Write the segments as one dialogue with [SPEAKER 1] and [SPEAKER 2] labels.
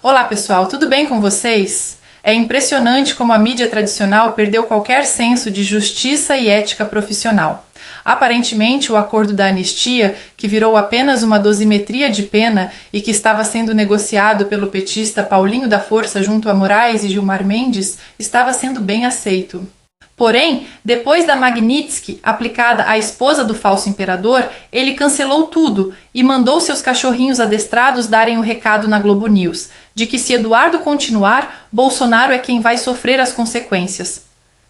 [SPEAKER 1] Olá pessoal, tudo bem com vocês? É impressionante como a mídia tradicional perdeu qualquer senso de justiça e ética profissional. Aparentemente, o acordo da anistia, que virou apenas uma dosimetria de pena e que estava sendo negociado pelo petista Paulinho da Força junto a Moraes e Gilmar Mendes, estava sendo bem aceito. Porém, depois da Magnitsky aplicada à esposa do falso imperador, ele cancelou tudo e mandou seus cachorrinhos adestrados darem o recado na Globo News, de que se Eduardo continuar, Bolsonaro é quem vai sofrer as consequências.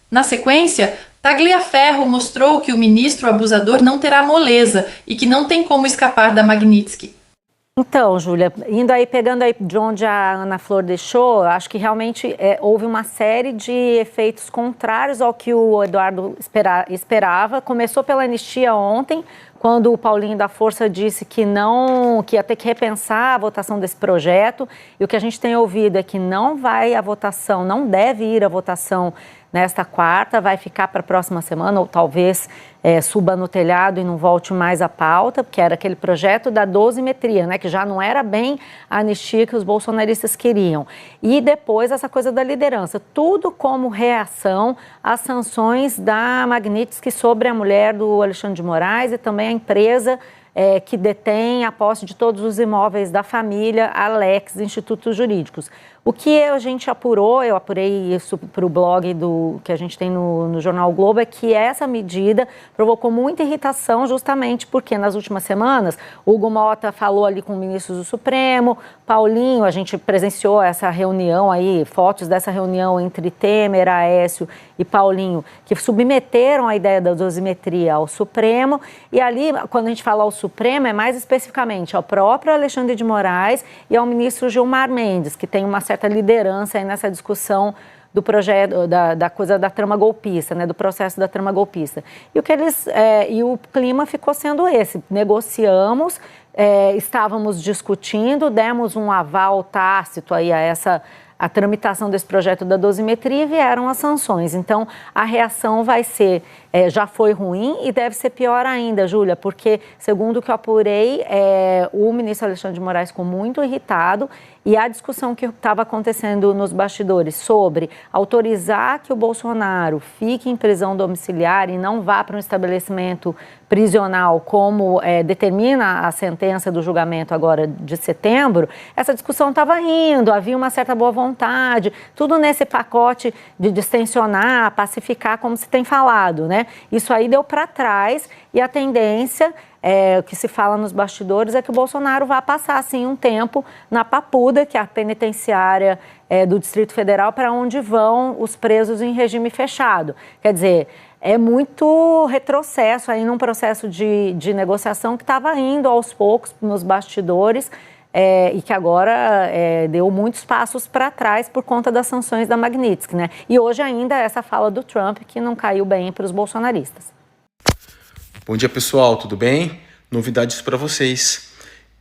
[SPEAKER 1] Na sequência, Tagliaferro mostrou que o ministro abusador não terá moleza e que não tem como escapar da Magnitsky.
[SPEAKER 2] Então, Júlia, pegando aí de onde a Ana Flor deixou, acho que realmente houve uma série de efeitos contrários ao que o Eduardo esperava. Começou pela anistia ontem, quando o Paulinho da Força disse que ia ter que repensar a votação desse projeto. E o que a gente tem ouvido é que não deve ir à votação nesta quarta, vai ficar para a próxima semana, ou talvez suba no telhado e não volte mais à pauta, porque era aquele projeto da dosimetria, né, que já não era bem a anistia que os bolsonaristas queriam. E depois essa coisa da liderança, tudo como reação às sanções da Magnitsky sobre a mulher do Alexandre de Moraes e também a empresa que detém a posse de todos os imóveis da família, Alex, Institutos Jurídicos. O que a gente apurou, eu apurei isso para o blog que a gente tem no Jornal o Globo, é que essa medida provocou muita irritação justamente porque nas últimas semanas o Hugo Mota falou ali com ministros do Supremo, Paulinho, a gente presenciou essa reunião aí, fotos dessa reunião entre Temer, Aécio e Paulinho, que submeteram a ideia da dosimetria ao Supremo, e ali, quando a gente fala ao Supremo, é mais especificamente ao próprio Alexandre de Moraes e ao ministro Gilmar Mendes, que tem uma certa liderança aí nessa discussão do projeto, da coisa da trama golpista, né, do processo da trama golpista. E o clima ficou sendo esse, negociamos, estávamos discutindo, demos um aval tácito aí a tramitação desse projeto da dosimetria e vieram as sanções. Então, a reação já foi ruim e deve ser pior ainda, Júlia, porque, segundo o que eu apurei, o ministro Alexandre de Moraes ficou muito irritado e a discussão que estava acontecendo nos bastidores sobre autorizar que o Bolsonaro fique em prisão domiciliar e não vá para um estabelecimento prisional, como determina a sentença do julgamento agora de setembro, essa discussão estava indo, havia uma certa boa vontade, tudo nesse pacote de distensionar, pacificar, como se tem falado, né? Isso aí deu para trás e a tendência, o que se fala nos bastidores, é que o Bolsonaro vai passar, assim, um tempo na Papuda, que é a penitenciária do Distrito Federal, para onde vão os presos em regime fechado. Quer dizer, é muito retrocesso aí num processo de negociação que estava indo aos poucos nos bastidores e que agora deu muitos passos para trás por conta das sanções da Magnitsky, né? E hoje ainda essa fala do Trump que não caiu bem para os bolsonaristas.
[SPEAKER 3] Bom dia, pessoal, tudo bem? Novidades para vocês.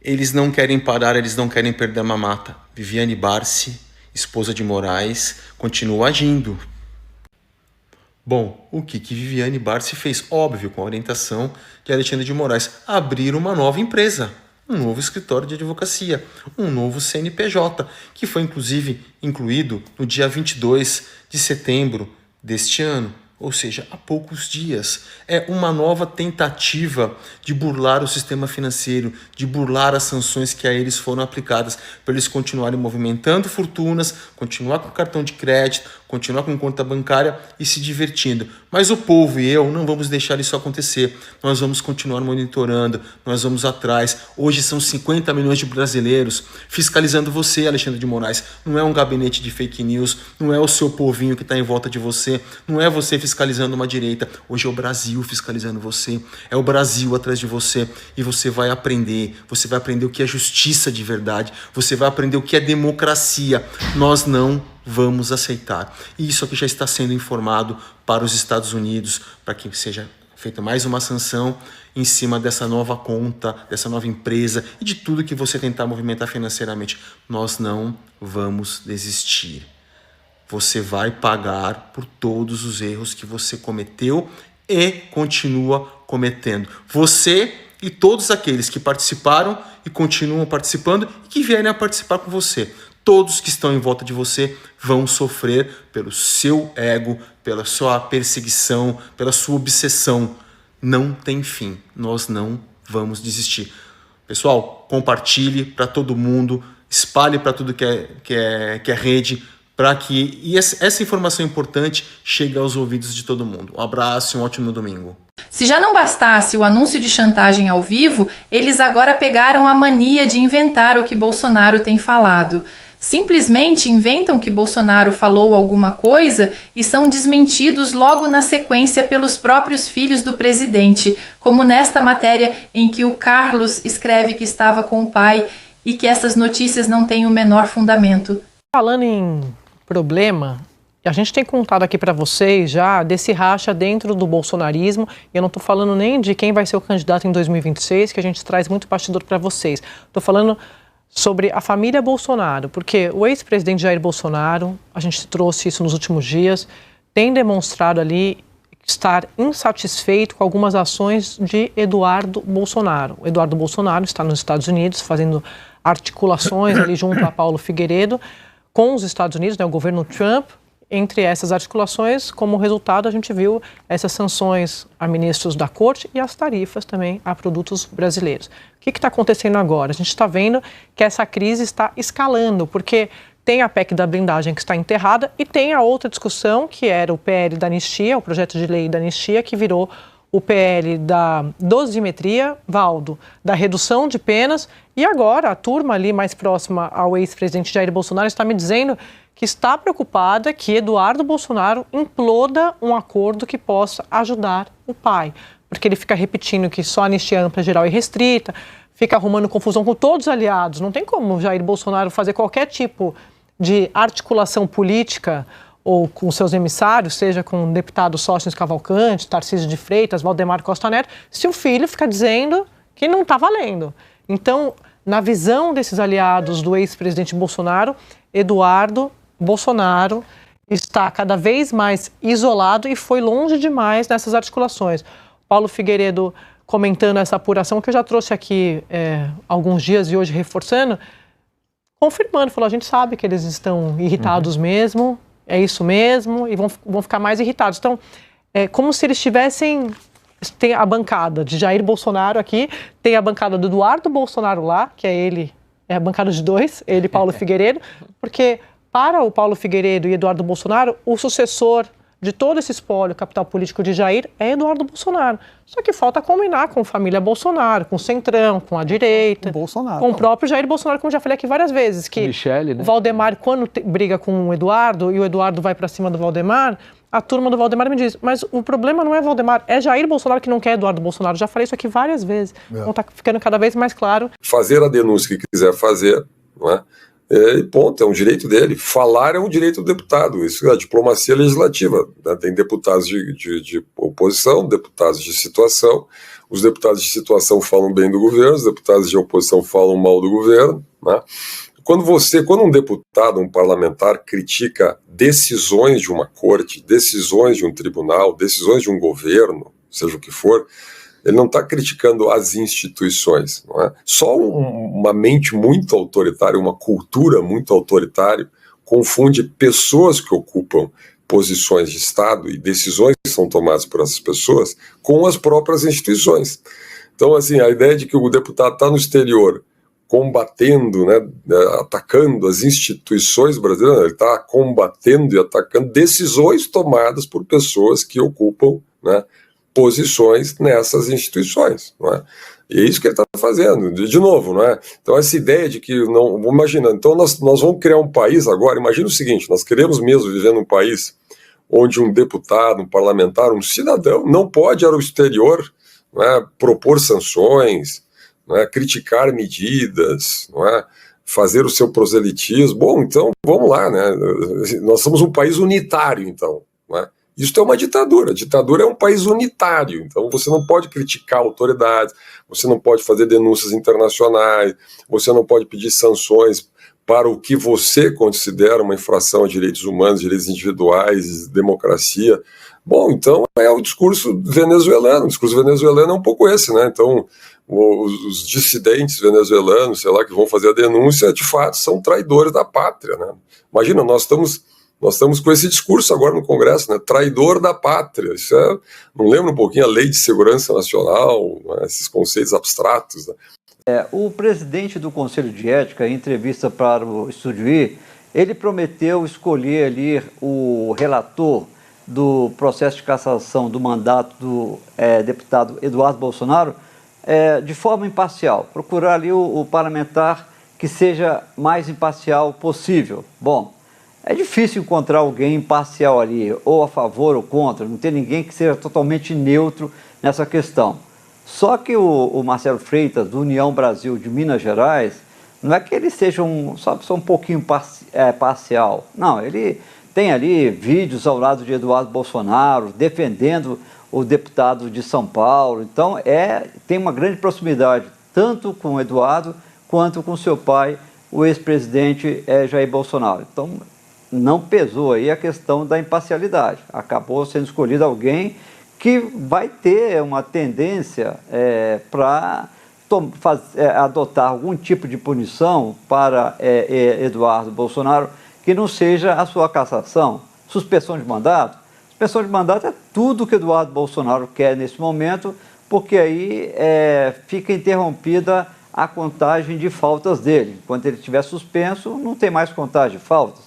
[SPEAKER 3] Eles não querem parar, eles não querem perder a mamata. Viviane Barsi, esposa de Moraes, continua agindo. Bom, o que Viviane Barsi fez? Óbvio, com a orientação de Alexandre de Moraes, abrir uma nova empresa, um novo escritório de advocacia, um novo CNPJ, que foi inclusive incluído no dia 22 de setembro deste ano. Ou seja, há poucos dias. É uma nova tentativa de burlar o sistema financeiro, de burlar as sanções que a eles foram aplicadas, para eles continuarem movimentando fortunas, continuar com cartão de crédito, continuar com conta bancária e se divertindo. Mas o povo e eu não vamos deixar isso acontecer. Nós vamos continuar monitorando, nós vamos atrás. Hoje são 50 milhões de brasileiros fiscalizando você, Alexandre de Moraes. Não é um gabinete de fake news, não é o seu povinho que está em volta de você, não é você fiscalizando uma direita. Hoje é o Brasil fiscalizando você, é o Brasil atrás de você e você vai aprender o que é justiça de verdade, você vai aprender o que é democracia. Nós não vamos aceitar. E isso aqui já está sendo informado para os Estados Unidos, para que seja feita mais uma sanção em cima dessa nova conta, dessa nova empresa e de tudo que você tentar movimentar financeiramente. Nós não vamos desistir. Você vai pagar por todos os erros que você cometeu e continua cometendo. Você e todos aqueles que participaram e continuam participando e que vierem a participar com você. todos que estão em volta de você vão sofrer pelo seu ego, pela sua perseguição, pela sua obsessão. Não tem fim. Nós não vamos desistir. Pessoal, compartilhe para todo mundo, espalhe para tudo que é rede, para que essa informação importante chegue aos ouvidos de todo mundo. Um abraço e um ótimo domingo.
[SPEAKER 1] Se já não bastasse o anúncio de chantagem ao vivo, eles agora pegaram a mania de inventar o que Bolsonaro tem falado. Simplesmente inventam que Bolsonaro falou alguma coisa e são desmentidos logo na sequência pelos próprios filhos do presidente, como nesta matéria em que o Carlos escreve que estava com o pai e que essas notícias não têm o menor fundamento.
[SPEAKER 4] Falando em problema, a gente tem contado aqui para vocês já desse racha dentro do bolsonarismo, e eu não estou falando nem de quem vai ser o candidato em 2026, que a gente traz muito bastidor para vocês. Estou falando sobre a família Bolsonaro, porque o ex-presidente Jair Bolsonaro, a gente trouxe isso nos últimos dias, tem demonstrado ali estar insatisfeito com algumas ações de Eduardo Bolsonaro. O Eduardo Bolsonaro está nos Estados Unidos fazendo articulações ali junto a Paulo Figueiredo com os Estados Unidos, né, o governo Trump. Entre essas articulações, como resultado, a gente viu essas sanções a ministros da corte e as tarifas também a produtos brasileiros. O que está acontecendo agora? A gente está vendo que essa crise está escalando, porque tem a PEC da blindagem que está enterrada e tem a outra discussão, que era o PL da anistia, o projeto de lei da anistia, que virou o PL da dosimetria, Valdo, da redução de penas, e agora a turma ali mais próxima ao ex-presidente Jair Bolsonaro está me dizendo que está preocupada que Eduardo Bolsonaro imploda um acordo que possa ajudar o pai, porque ele fica repetindo que só anistia ampla, geral e restrita, fica arrumando confusão com todos os aliados. Não tem como Jair Bolsonaro fazer qualquer tipo de articulação política ou com seus emissários, seja com o deputado Sóstenes Cavalcante, Tarcísio de Freitas, Valdemar Costa Neto, se o filho fica dizendo que não está valendo. Então, na visão desses aliados do ex-presidente Bolsonaro, Eduardo Bolsonaro está cada vez mais isolado e foi longe demais nessas articulações. Paulo Figueiredo comentando essa apuração que eu já trouxe aqui alguns dias e hoje reforçando, confirmando, falou, a gente sabe que eles estão irritados mesmo, é isso mesmo, e vão ficar mais irritados. Então, é como se eles tivessem... Tem a bancada de Jair Bolsonaro aqui, tem a bancada do Eduardo Bolsonaro lá, que é ele, é a bancada de dois, ele e Paulo Figueiredo, porque para o Paulo Figueiredo e Eduardo Bolsonaro, o sucessor de todo esse espólio capital político de Jair é Eduardo Bolsonaro. Só que falta combinar com a família Bolsonaro, com o Centrão, com a direita, com o próprio Jair Bolsonaro, como já falei aqui várias vezes, que Michele, né? O Valdemar, quando briga com o Eduardo e o Eduardo vai para cima do Valdemar, a turma do Valdemar me diz, mas o problema não é Valdemar, é Jair Bolsonaro que não quer Eduardo Bolsonaro. Já falei isso aqui várias vezes. Então tá ficando cada vez mais claro.
[SPEAKER 5] Fazer a denúncia que quiser fazer, não é? E ponto, é um direito dele. Falar é um direito do deputado, isso é a diplomacia legislativa, né? Tem deputados de oposição, deputados de situação, os deputados de situação falam bem do governo, os deputados de oposição falam mal do governo, né? Quando um deputado, um parlamentar critica decisões de uma corte, decisões de um tribunal, decisões de um governo, seja o que for, ele não está criticando as instituições, não é? Só uma mente muito autoritária, uma cultura muito autoritária, confunde pessoas que ocupam posições de Estado e decisões que são tomadas por essas pessoas com as próprias instituições. Então, assim, a ideia de que o deputado está no exterior combatendo, né, atacando as instituições brasileiras, ele está combatendo e atacando decisões tomadas por pessoas que ocupam, né, posições nessas instituições, não é? E é isso que ele está fazendo, de novo, não é? Então essa ideia de que, não, imagina, então nós vamos criar um país agora, imagina o seguinte, nós queremos mesmo viver num país onde um deputado, um parlamentar, um cidadão não pode ir ao exterior, não é, propor sanções, não é, criticar medidas, não é, fazer o seu proselitismo. Bom, então vamos lá, né? Nós somos um país unitário, então, não é? Isso é uma ditadura. A ditadura é um país unitário. Então você não pode criticar autoridades, você não pode fazer denúncias internacionais, você não pode pedir sanções para o que você considera uma infração a direitos humanos, direitos individuais, democracia. Bom, então é o discurso venezuelano. O discurso venezuelano é um pouco esse, né? Então, os dissidentes venezuelanos, sei lá, que vão fazer a denúncia, de fato, são traidores da pátria, né? Imagina, nós estamos com esse discurso agora no Congresso, né? Traidor da pátria. Isso não lembra um pouquinho a Lei de Segurança Nacional, né? Esses conceitos abstratos, né?
[SPEAKER 6] O presidente do Conselho de Ética, em entrevista para o Estúdio I, ele prometeu escolher ali o relator do processo de cassação do mandato do deputado Eduardo Bolsonaro de forma imparcial, procurar ali o parlamentar que seja mais imparcial possível. Bom, é difícil encontrar alguém imparcial ali, ou a favor ou contra, não tem ninguém que seja totalmente neutro nessa questão. Só que o Marcelo Freitas, do União Brasil de Minas Gerais, não é que ele seja só um pouquinho parcial. Não, ele tem ali vídeos ao lado de Eduardo Bolsonaro, defendendo o deputado de São Paulo. Então, tem uma grande proximidade, tanto com o Eduardo, quanto com seu pai, o ex-presidente Jair Bolsonaro. Então, não pesou aí a questão da imparcialidade. Acabou sendo escolhido alguém que vai ter uma tendência para adotar algum tipo de punição para Eduardo Bolsonaro que não seja a sua cassação, suspensão de mandato. Suspensão de mandato é tudo que Eduardo Bolsonaro quer nesse momento, porque aí fica interrompida a contagem de faltas dele. Quando ele estiver suspenso, não tem mais contagem de faltas.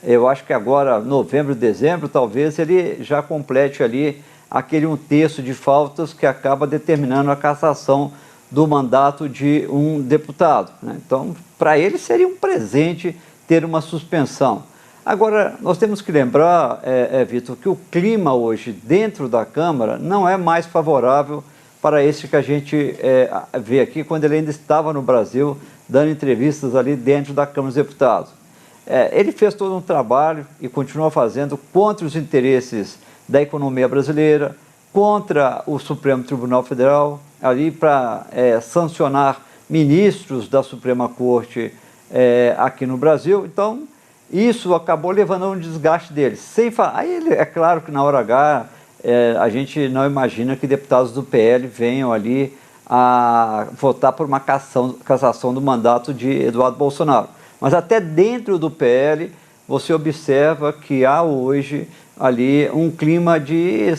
[SPEAKER 6] Eu acho que agora, novembro, dezembro, talvez ele já complete ali aquele 1/3 de faltas que acaba determinando a cassação do mandato de um deputado, né? Então, para ele seria um presente ter uma suspensão. Agora, nós temos que lembrar, Vitor, que o clima hoje dentro da Câmara não é mais favorável para esse que a gente vê aqui, quando ele ainda estava no Brasil, dando entrevistas ali dentro da Câmara dos Deputados. Ele fez todo um trabalho e continua fazendo contra os interesses da economia brasileira, contra o Supremo Tribunal Federal, ali para sancionar ministros da Suprema Corte aqui no Brasil. Então, isso acabou levando a um desgaste dele. Aí, é claro que na hora H, a gente não imagina que deputados do PL venham ali a votar por uma cassação do mandato de Eduardo Bolsonaro. Mas até dentro do PL, você observa que há hoje ali um clima de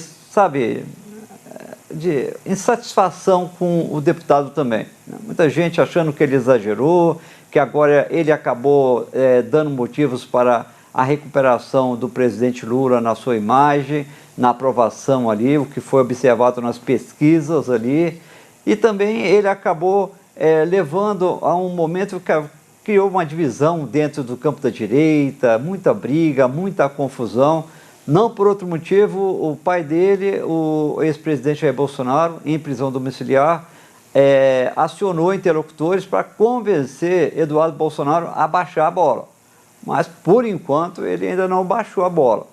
[SPEAKER 6] insatisfação com o deputado também. Muita gente achando que ele exagerou, que agora ele acabou dando motivos para a recuperação do presidente Lula na sua imagem, na aprovação ali, o que foi observado nas pesquisas ali, e também ele acabou levando a um momento que criou uma divisão dentro do campo da direita, muita briga, muita confusão. Não por outro motivo, o pai dele, o ex-presidente Jair Bolsonaro, em prisão domiciliar, acionou interlocutores para convencer Eduardo Bolsonaro a baixar a bola. Mas, por enquanto, ele ainda não baixou a bola.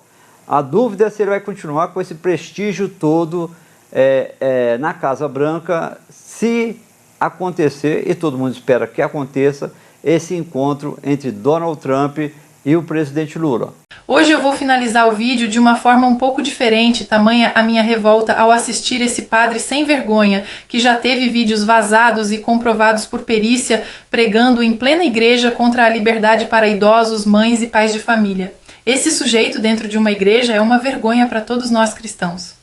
[SPEAKER 6] A dúvida é se ele vai continuar com esse prestígio todo na Casa Branca, se acontecer, e todo mundo espera que aconteça, esse encontro entre Donald Trump e o presidente Lula.
[SPEAKER 1] Hoje eu vou finalizar o vídeo de uma forma um pouco diferente, tamanha a minha revolta ao assistir esse padre sem vergonha, que já teve vídeos vazados e comprovados por perícia, pregando em plena igreja contra a liberdade para idosos, mães e pais de família. Esse sujeito dentro de uma igreja é uma vergonha para todos nós cristãos.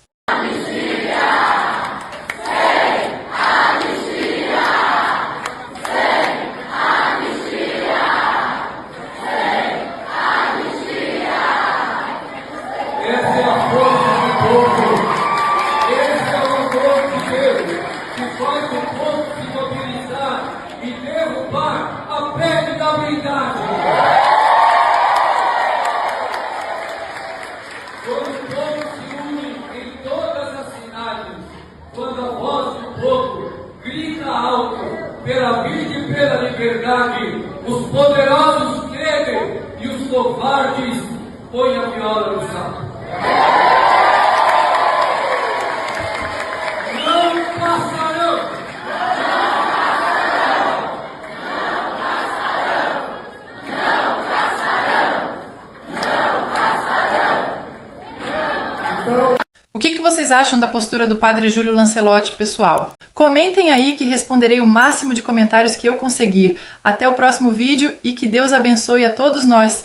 [SPEAKER 7] Pela vida e pela liberdade, os poderosos creem e os covardes põem a viola no saco. Não passarão! Não passarão! Não passarão!
[SPEAKER 1] vocês acham da postura do padre Júlio Lancelotti, pessoal? Comentem aí que responderei o máximo de comentários que eu conseguir. Até o próximo vídeo e que Deus abençoe a todos nós.